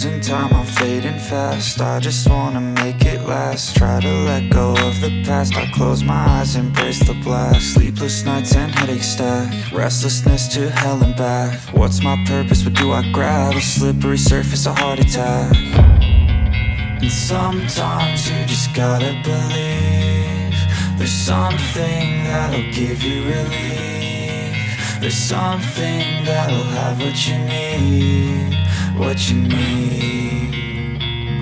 losing time, I'm fading fast. I just wanna make it last. Try to let go of the past. I close my eyes, embrace the blast. Sleepless nights and headache stack. Restlessness to hell and back. What's my purpose, what do I grab? A slippery surface, a heart attack. And sometimes you just gotta believe there's something that'll give you relief. There's something that'll have what you need, what you need.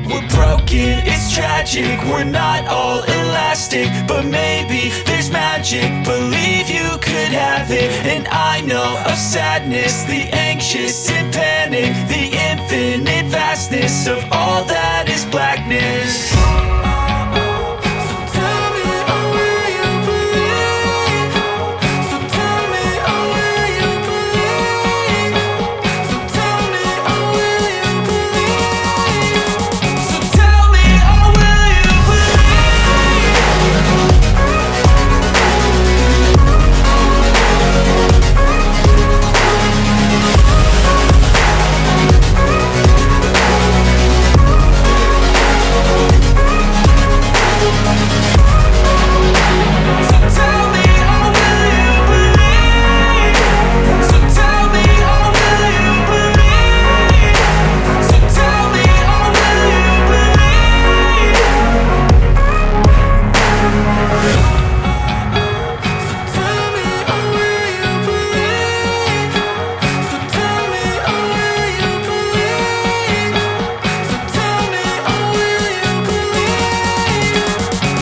We're broken, it's tragic, we're not all elastic, but maybe there's magic, believe you could have it. And I know of sadness, the anxious and panic, the infinite vastness of all that is blackness.